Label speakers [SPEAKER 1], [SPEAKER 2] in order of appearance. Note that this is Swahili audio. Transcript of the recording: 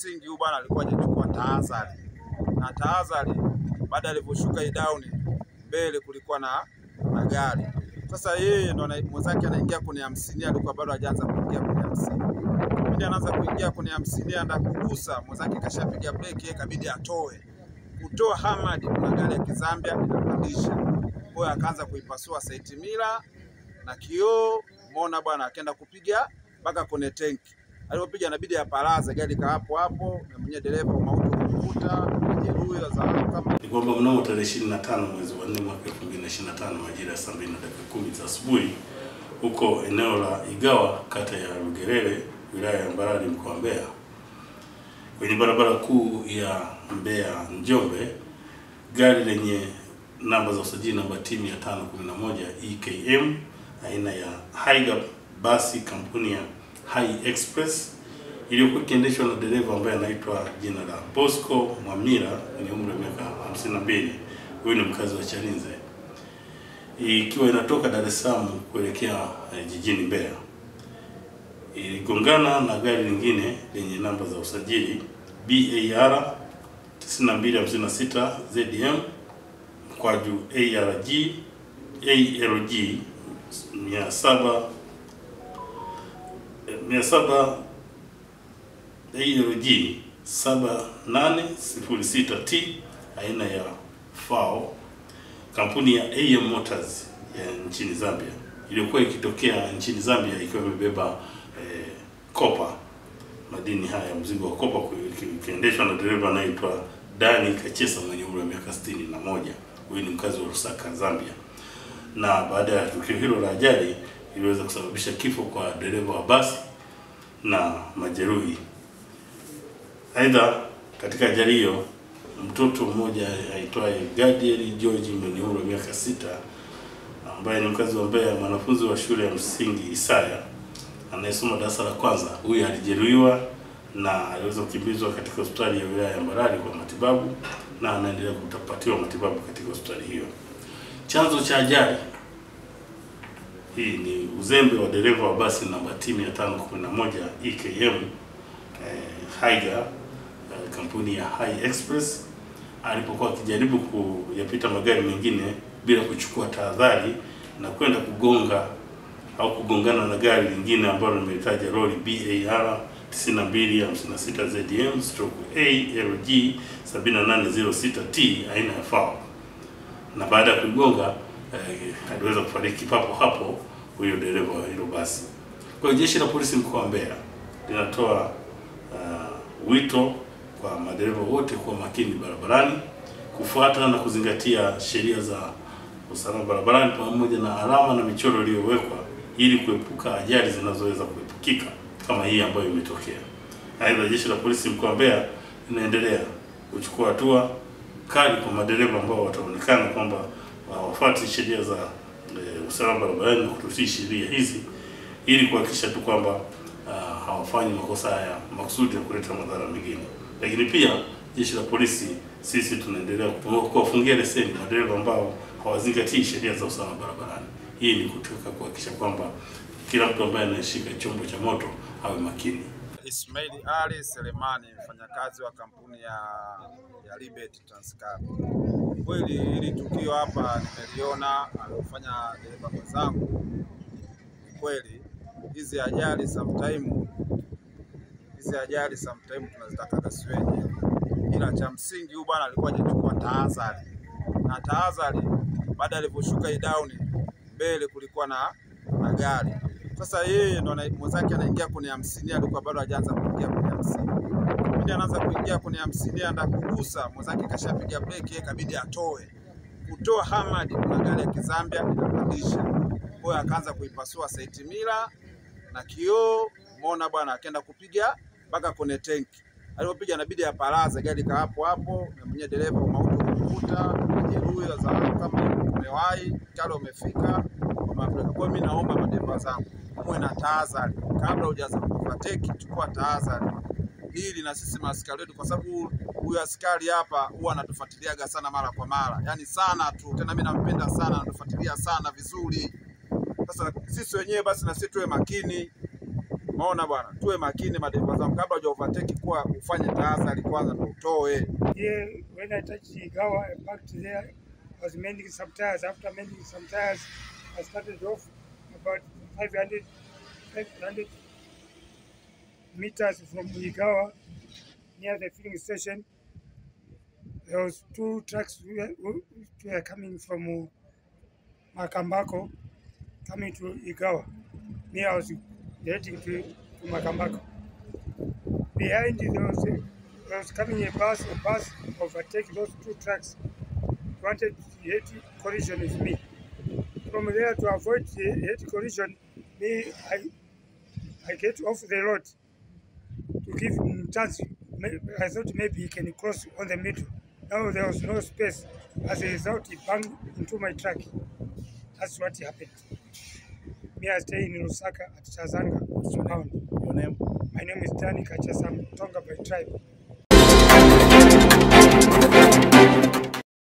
[SPEAKER 1] msingi huyu bwana alikuwa hajachukua tahadhari. Na tahadhari baada aliposhuka hii down mbele kulikuwa na gari. Sasa yeye ndo mwenzake anaingia kwenye 50, alikuwa bado hajaanza kuingia kwenye 50. Kipindi anaanza kuingia kwenye 50 anda kugusa, mwenzake kashapiga breki, yeye kabidi atoe. Kutoa Hamad kuna gari ya Kizambia inapandisha. Kwa hiyo akaanza kuipasua side mirror na kioo, umeona bwana, akaenda kupiga mpaka kwenye tanki. Alipopiga inabidi apalaze gari ka hapo na mwenye dereva mauti kumkuta jeruhi za kama.
[SPEAKER 2] Ni kwamba mnamo tarehe 25 mwezi wa 4 mwaka 2025 majira ya 7:10 za asubuhi huko eneo la Igawa kata ya Lugerere wilaya ya Mbarali mkoa wa Mbeya, kwenye barabara kuu ya Mbeya Njombe, gari lenye namba za usajili namba T511 EKM aina ya Haiga basi kampuni ya Hai Express iliyokuwa ikiendeshwa na dereva ambaye anaitwa jina la Bosco Mwamira mwenye umri wa miaka 52. Huyu ni mkazi wa Chalinze, ikiwa inatoka Dar es Salaam kuelekea jijini Mbeya. Iligongana na gari lingine lenye namba za usajili BAR 9256 ZM mkwaju ALG 700 ALG 7806T aina ya FAO kampuni ya AM Motors ya nchini Zambia, iliyokuwa ikitokea nchini Zambia ikiwa imebeba kopa, madini haya, mzigo wa kopa, ikiendeshwa na dereva anaitwa Dani Kachesa mwenye umri wa miaka 61. Huyu ni mkazi wa Lusaka, Zambia. Na baada ya tukio hilo la ajali iliweza kusababisha kifo kwa dereva wa basi na majeruhi. Aidha, katika ajali hiyo mtoto mmoja aitwaye Gadiel George mwenye umri wa miaka 6 ambaye ni mkazi wa Mbeya, mwanafunzi wa shule ya msingi Isaya anayesoma darasa la kwanza, huyu alijeruhiwa na aliweza kukimbizwa katika hospitali ya wilaya ya Mbarali kwa matibabu na anaendelea kupatiwa matibabu katika hospitali hiyo. Chanzo cha ajali hii ni uzembe wa dereva wa basi namba T511 EKM Haiga kampuni ya Hai Express alipokuwa akijaribu kuyapita magari mengine bila kuchukua tahadhari na kwenda kugonga au kugongana na gari lingine ambalo limetaja lori BAR 9256 ZM ALG 7806T aina ya FAO. Na baada ya kugonga aliweza kufariki papo hapo huyo dereva wa hilo basi. Kwa hiyo jeshi la polisi mkoa wa Mbeya linatoa wito kwa madereva wote kuwa makini barabarani, kufuata na kuzingatia sheria za usalama barabarani pamoja na alama na michoro iliyowekwa ili kuepuka ajali zinazoweza kuepukika kama hii ambayo imetokea. Aidha, jeshi la polisi mkoa wa Mbeya linaendelea kuchukua hatua kali kwa madereva ambao wataonekana kwamba wafuati sheria za usalama barabarani na kutotii sheria hizi, ili kuhakikisha tu kwamba hawafanyi makosa haya makusudi ya kuleta madhara mengine. Lakini pia jeshi la polisi sisi tunaendelea kuwafungia leseni madereva ambao hawazingatii sheria za usalama barabarani. Hii ni kutaka kuhakikisha kwamba kila mtu ambaye anashika chombo cha moto awe makini.
[SPEAKER 1] Ismail Ali Selemani, mfanyakazi wa kampuni ya Liberty Transcar. Kweli hili tukio hapa nimeliona alifanya dereva mwenzangu. Kweli hizi ajali sometime tunazitaka kasiweje, ila cha msingi huyu bwana alikuwa hajachukua tahadhari. Na tahadhari baada aliposhuka hii down mbele kulikuwa na gari. Sasa yeye ndo mwenzake anaingia kwenye 50, alikuwa bado hajaanza kuingia kwenye 50. Kipindi anaanza kuingia kwenye 50 anda kugusa, mwenzake kashapiga breki, yeye kabidi atoe. Kutoa Hamad kuna gari ya Kizambia inapandisha. Kwa hiyo akaanza kuipasua side mirror na kioo, umeona bwana, akaenda kupiga mpaka kwenye tanki. Alipopiga inabidi apalaze gari ka hapo na mwenye dereva mauti kumkuta jeruhi za kama umewahi kale umefika. Kwa mimi naomba madereva zangu muwe na tahadhari kabla hujaanza kufateki, chukua tahadhari ili na sisi maaskari wetu, kwa sababu huyu askari hapa huwa anatufuatiliaga sana mara kwa mara, yani sana tu, tena mimi nampenda sana, anatufuatilia sana vizuri. Sasa sisi wenyewe basi na sisi tuwe makini. Umeona bwana, tuwe makini madereva zangu, kabla huja overtake kuwa ufanye tahadhari kwanza ndio utoe.
[SPEAKER 3] Yeah, when I touched Igawa, I parked there. I was mending some tires. After mending some tires, I started off about 500 meters from Igawa, near the filling station. There was 2 trucks which were coming from Makambako, coming to Igawa. Me, I was heading to Makambako. Behind there was coming a bus overtaking those 2 trucks. Wanted to hit collision with me. From there, to avoid the head collision, I get off the road to give him chance. I thought maybe he can cross on the middle. Now there was no space. As a result, he banged into my truck. That's what happened. Me, I stay in Lusaka at Chazanga.
[SPEAKER 4] Your name?
[SPEAKER 3] My name is Danny Kachasam, Tonga by tribe.